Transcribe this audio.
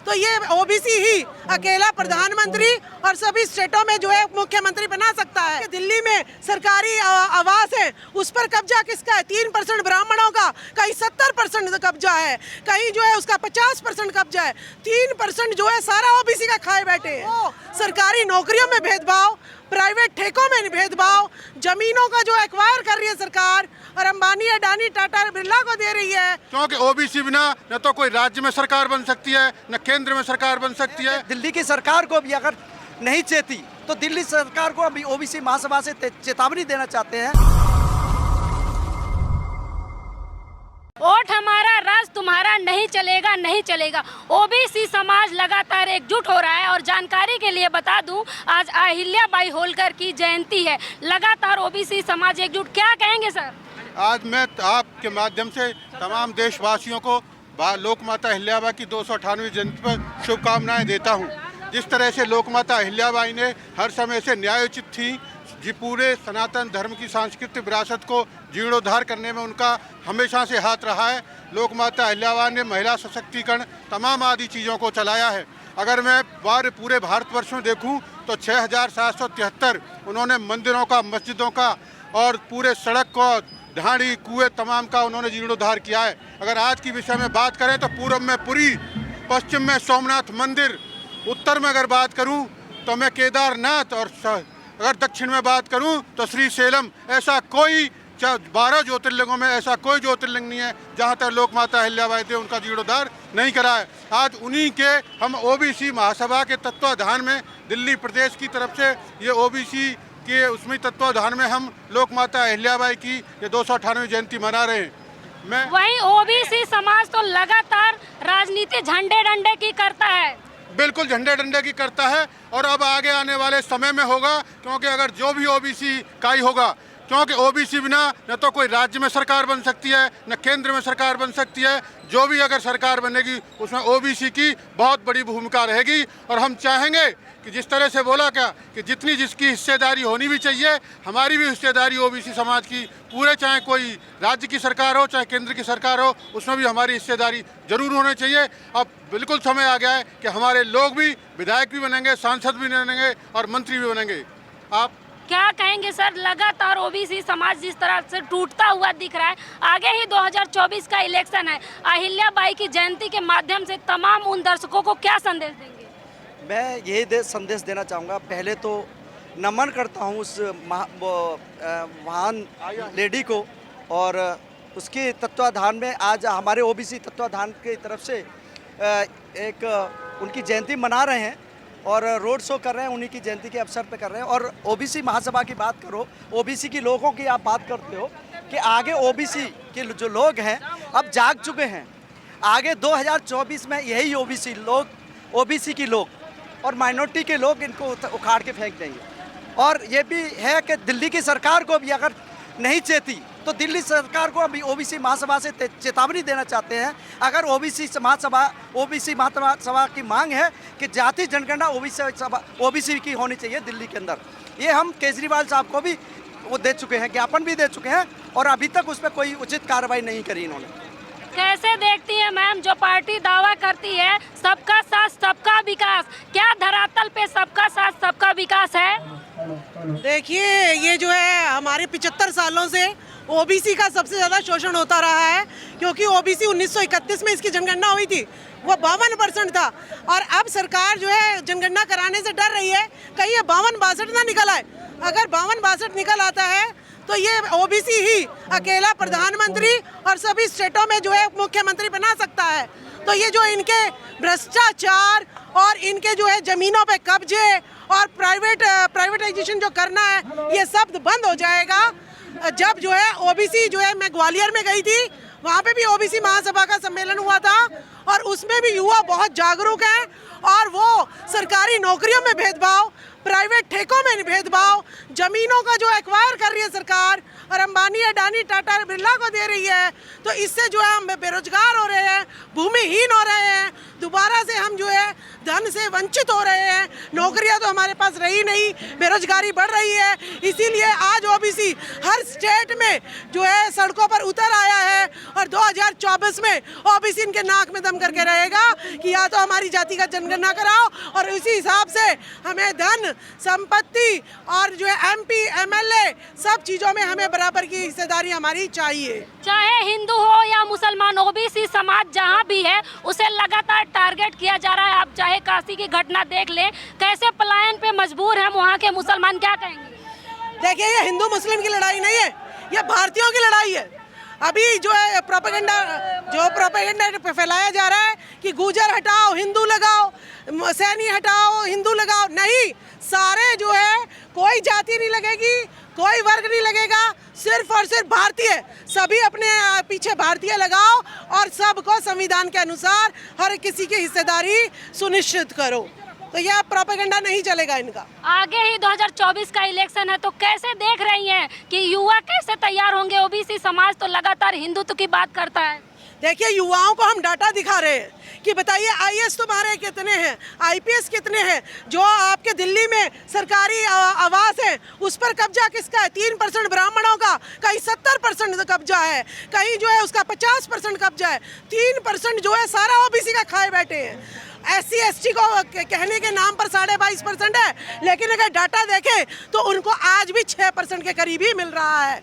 तो ये ओबीसी ही अकेला प्रधानमंत्री और सभी स्टेटों में जो है मुख्यमंत्री बना सकता है। दिल्ली में सरकारी आवास है, उस पर कब्जा किसका है? 3% ब्राह्मणों का, कहीं 70% कब्जा है, कहीं जो है उसका 50% कब्जा है। 3% जो है सारा ओबीसी का खाए बैठे हैं। सरकारी नौकरियों में भेदभाव, प्राइवेट ठेकों में भेदभाव, जमीनों का जो एक्वायर कर रही है सरकार और अंबानी, अडानी, टाटा, बिरला को दे रही है। क्योंकि ओबीसी बिना न तो कोई राज्य में सरकार बन सकती है, न केंद्र में सरकार बन सकती है। दिल्ली की सरकार को भी अगर नहीं चेती तो दिल्ली सरकार को अभी ओबीसी महासभा से चेतावनी देना चाहते हैं। वोट हमारा, राज तुम्हारा, नहीं चलेगा नहीं चलेगा। ओबीसी समाज लगातार एकजुट हो रहा है और जानकारी के लिए बता दूं, आज अहिल्याबाई होलकर की जयंती है। लगातार ओबीसी समाज एकजुट, क्या कहेंगे सर? आज मैं आपके माध्यम से तमाम देशवासियों को लोकमाता अहिल्याबाई की 298वीं जयंती पर शुभकामनाएं देता हूं। जिस तरह से लोकमाता अहिल्याबाई ने हर समय से न्यायोचित थी, जी पूरे सनातन धर्म की सांस्कृतिक विरासत को जीर्णोद्धार करने में उनका हमेशा से हाथ रहा है। लोकमाता अहिल्याबाई ने महिला सशक्तिकरण तमाम आदि चीज़ों को चलाया है। अगर मैं पूरे भारतवर्ष में देखूं तो 6773 उन्होंने मंदिरों का, मस्जिदों का और पूरे सड़क को, ढाणी, कुएं तमाम का उन्होंने जीर्णोद्धार किया है। अगर आज की विषय में बात करें तो पूर्व में पुरी, पश्चिम में सोमनाथ मंदिर, उत्तर में अगर बात करूं तो मैं केदारनाथ, और अगर दक्षिण में बात करूं तो श्री सेलम। ऐसा कोई 12 ज्योतिर्लिंगों में ऐसा कोई ज्योतिर्लिंग नहीं है जहां तक लोकमाता अहिल्याबाई ने उनका जीर्णोद्धार नहीं करा है। आज उन्हीं के हम ओबीसी महासभा के तत्वाधान में दिल्ली प्रदेश की तरफ से ये ओबीसी के उसमें तत्वाधान में हम लोकमाता अहिल्याबाई की ये 298वीं जयंती मना रहे हैं। वहीं ओबीसी समाज तो लगातार राजनीति झंडे डंडे की करता है। बिल्कुल झंडे डंडे की करता है और अब आगे आने वाले समय में होगा, क्योंकि अगर जो भी ओबीसी का ही होगा, क्योंकि ओबीसी बिना न तो कोई राज्य में सरकार बन सकती है, न केंद्र में सरकार बन सकती है। जो भी अगर सरकार बनेगी उसमें ओबीसी की बहुत बड़ी भूमिका रहेगी। और हम चाहेंगे कि जिस तरह से बोला क्या कि जितनी जिसकी हिस्सेदारी होनी भी चाहिए, हमारी भी हिस्सेदारी ओबीसी समाज की पूरे, चाहे कोई राज्य की सरकार हो चाहे केंद्र की सरकार हो, उसमें भी हमारी हिस्सेदारी जरूर होनी चाहिए। अब बिल्कुल समय आ गया है कि हमारे लोग भी विधायक भी बनेंगे, सांसद भी बनेंगे और मंत्री भी बनेंगे। आप क्या कहेंगे सर? लगातार ओबीसी समाज जिस तरह से टूटता हुआ दिख रहा है, आगे ही 2024 का इलेक्शन है, अहिल्याबाई की जयंती के माध्यम से तमाम उन दर्शकों को क्या संदेश देंगे? मैं यही संदेश देना चाहूँगा। पहले तो नमन करता हूँ उस महान लेडी को, और उसके तत्वाधान में आज हमारे ओबीसी तत्वाधान की तरफ से एक उनकी जयंती मना रहे हैं और रोड शो कर रहे हैं, उन्हीं की जयंती के अवसर पे कर रहे हैं। और ओबीसी महासभा की बात करो, ओबीसी की लोगों की आप बात करते हो कि आगे ओबीसी के जो लोग हैं अब जाग चुके हैं। आगे 2024 में यही ओबीसी लोग, ओबीसी की लोग और माइनॉरिटी के लोग इनको उखाड़ के फेंक देंगे। और ये भी है कि दिल्ली की सरकार को भी अगर नहीं चेती तो दिल्ली सरकार को अभी ओबीसी महासभा से चेतावनी देना चाहते हैं। अगर ओबीसी महासभा की मांग है कि जाति जनगणना ओबीसी की होनी चाहिए दिल्ली के अंदर, ये हम केजरीवाल साहब को भी वो दे चुके हैं, ज्ञापन भी दे चुके हैं, और अभी तक उस पर कोई उचित कार्रवाई नहीं करी इन्होंने। कैसे देखती है मैम जो पार्टी दावा करती है सबका साथ सबका विकास, क्या धरातल पे सबका साथ सबका विकास है? देखिए, ये जो है हमारे 75 सालों से ओबीसी का सबसे ज़्यादा शोषण होता रहा है, क्योंकि ओबीसी 1931 में इसकी जनगणना हुई थी, वो 52% था। और अब सरकार जो है जनगणना कराने से डर रही है कहीं ये 52-62 ना निकल आए। अगर 52-62 निकल आता है तो ये ओबीसी ही अकेला प्रधानमंत्री और सभी स्टेटों में जो है मुख्यमंत्री बना सकता है। तो ये जो इनके भ्रष्टाचार और इनके जो है जमीनों पे कब्जे और प्राइवेटाइजेशन जो करना है, ये सब बंद हो जाएगा जब जो है ओबीसी जो है, मैं ग्वालियर में गई थी, वहाँ पे भी ओबीसी महासभा का सम्मेलन हुआ था और उसमें भी युवा बहुत जागरूक हैं और वो सरकारी नौकरियों में भेदभाव, प्राइवेट ठेकों में भेदभाव, जमीनों का जो एक्वायर कर रही है सरकार और अंबानी, अडानी, टाटा, बिरला को दे रही है, तो इससे जो है हम बेरोजगार हो रहे हैं, भूमिहीन हो रहे हैं। दोबारा से हम जो है धन से वंचित हो रहे हैं, नौकरियां तो हमारे पास रही नहीं, बेरोजगारी बढ़ रही है। इसीलिए आज ओबीसी हर स्टेट में जो है सड़कों पर उतर आया है और 2024 में ओबीसी इनके नाक में दम करके रहेगा कि या तो हमारी जाति का जनगणना कराओ और उसी हिसाब से हमें धन, संपत्ति और जो है एमपी, एमएलए सब चीज़ों में हमें बराबर की हिस्सेदारी हमारी चाहिए। चाहे हिंदू हो या मुसलमान, ओबीसी समाज जहां भी है उसे लगातार टारगेट किया जा रहा है। आप चाहे काशी की घटना देख लें, कैसे पलायन पे मजबूर हैं वहां के मुसलमान, क्या कहेंगे? देखिए, ये हिंदू मुस्लिम की लड़ाई नहीं है, ये भारतीयों की लड़ाई है। अभी जो है प्रोपेगेंडा फैलाया जा रहा है कि गुजर हटाओ हिंदू लगाओ, सैनी हटाओ हिंदू लगाओ, नहीं, सारे जो है कोई जाति नहीं लगेगी, कोई वर्ग नहीं लगेगा, सिर्फ और सिर्फ भारतीय, सभी अपने पीछे भारतीय लगाओ और सबको संविधान के अनुसार हर किसी की हिस्सेदारी सुनिश्चित करो। तो यह प्रोपेगेंडा नहीं चलेगा इनका। आगे ही 2024 का इलेक्शन है, तो कैसे देख रही हैं कि युवा कैसे तैयार होंगे? ओबीसी समाज तो लगातार हिंदुत्व की बात करता है। देखिए, युवाओं को हम डाटा दिखा रहे हैं कि बताइए आईएएस तुम्हारे कितने हैं, आईपीएस कितने हैं, जो आपके दिल्ली में सरकारी आवास है उस पर कब्जा किसका है? 3% ब्राह्मणों का, कहीं 70% कब्जा है, कहीं जो है उसका 50% कब्जा है, 3% जो है सारा ओबीसी का खाए बैठे हैं। SC ST को कहने के नाम पर 22.5% है, लेकिन अगर डाटा देखें तो उनको आज भी 6% के करीब ही मिल रहा है।